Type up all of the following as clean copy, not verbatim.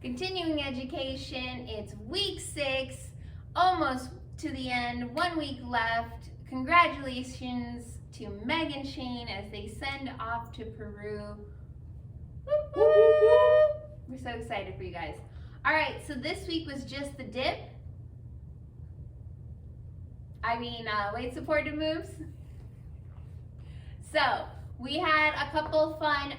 Continuing education, it's week 6, almost to the end, 1 week left. Congratulations to Meg and Shane as they send off to Peru. Whoop, whoop. We're so excited for you guys. All right, so this week was just the dip. Weight supported moves. So we had a couple fun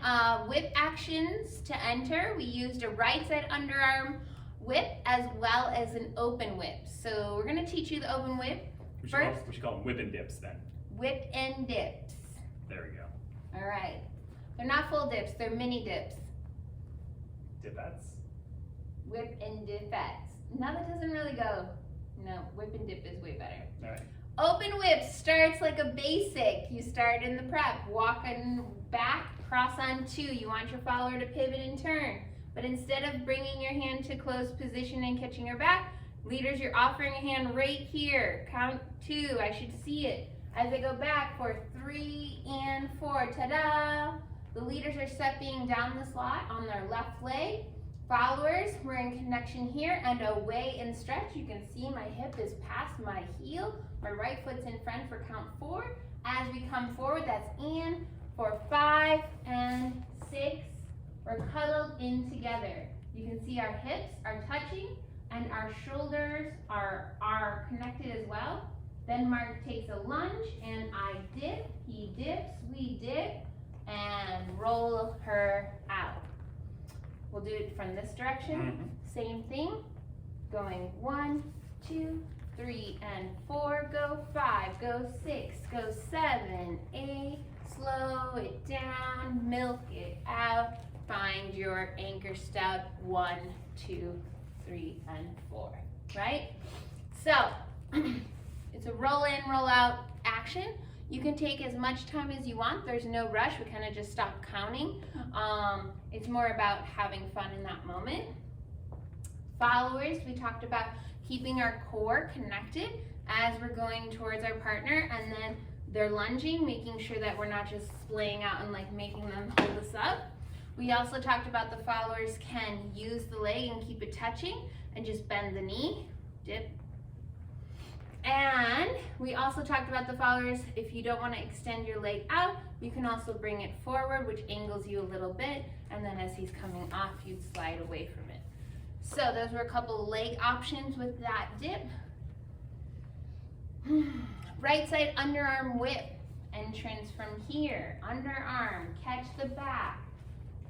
whip actions to enter. We used a right side underarm whip as well as an open whip. So we're gonna teach you the open whip. We should call them whip and dips then. Whip and dips. There we go. All right. They're not full dips, they're mini dips. Dipettes? Whip and dipettes. No, that doesn't really go. No, whip and dip is way better. All right. Open whip starts like a basic. You start in the prep, walking back, cross on 2. You want your follower to pivot and turn. But instead of bringing your hand to closed position and catching your back, leaders, you're offering a hand right here. Count 2, I should see it. As I go back for 3 and 4, ta-da! The leaders are stepping down the slot on their left leg. Followers, we're in connection here and away and stretch. You can see my hip is past my heel. My right foot's in front for count 4. As we come forward, that's in for 5 and 6. We're cuddled in together. You can see our hips are touching and our shoulders are connected as well. Then Mark takes a lunge and I dip, he dips, we dip, and roll her out. We'll do it from this direction. Same thing. Going 1, 2, 3, and 4. Go 5, go 6, go 7, 8. Slow it down, milk it out. Find your anchor step. 1, 2, 3, and 4. Right? So it's a roll in, roll out action. You can take as much time as you want. There's no rush. We kind of just stop counting. It's more about having fun in that moment. Followers, we talked about keeping our core connected as we're going towards our partner, and then they're lunging, making sure that we're not just splaying out and like making them hold us up. We also talked about the followers can use the leg and keep it touching and just bend the knee, dip. And we also talked about the followers, if you don't want to extend your leg out, you can also bring it forward, which angles you a little bit, and then as he's coming off, you'd slide away from it. So those were a couple leg options with that dip. Right side underarm whip, entrance from here, underarm, catch the back,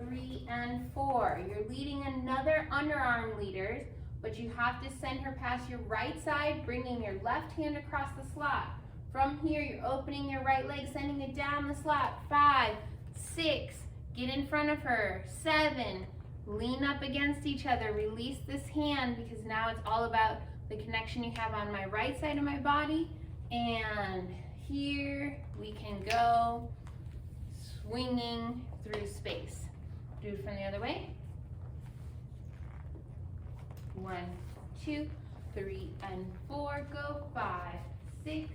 3 and 4. You're leading another underarm, leaders, but you have to send her past your right side, bringing your left hand across the slot. From here, you're opening your right leg, sending it down the slot. 5, 6, get in front of her. 7, lean up against each other. Release this hand because now it's all about the connection you have on my right side of my body. And here we can go swinging through space. Do it from the other way. 1, 2, 3, and 4. Go 5, 6,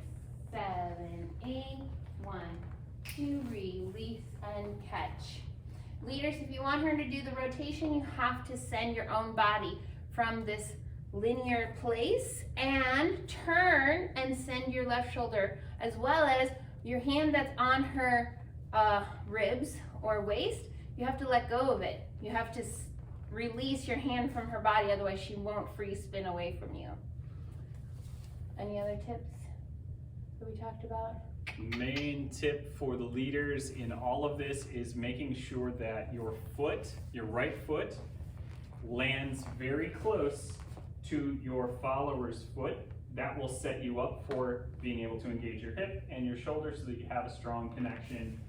7, 8. 1, 2, release and catch. Leaders, if you want her to do the rotation, you have to send your own body from this linear place and turn and send your left shoulder, as well as your hand that's on her ribs or waist. You have to let go of it. You have to release your hand from her body, otherwise she won't free spin away from you. Any other tips that we talked about? Main tip for the leaders in all of this is making sure that your foot, your right foot, lands very close to your follower's foot. That will set you up for being able to engage your hip and your shoulder so that you have a strong connection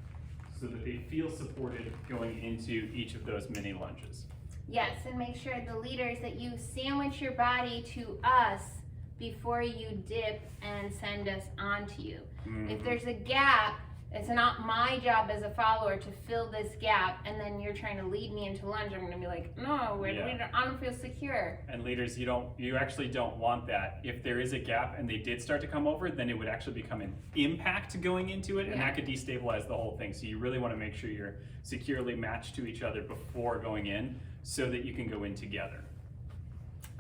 so that they feel supported going into each of those mini lunges. Yes, and make sure the leaders that you sandwich your body to us before you dip and send us onto you. If there's a gap, It's not my job as a follower to fill this gap, and then you're trying to lead me into lunge. I'm gonna be like, no, I don't feel secure. And leaders, you actually don't want that. If there is a gap and they did start to come over, then it would actually become an impact going into it, and that could destabilize the whole thing. So you really want to make sure you're securely matched to each other before going in, so that you can go in together.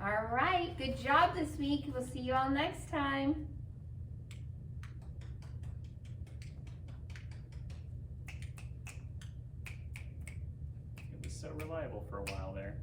All right, good job this week. We'll see you all next time. It was so reliable for a while there.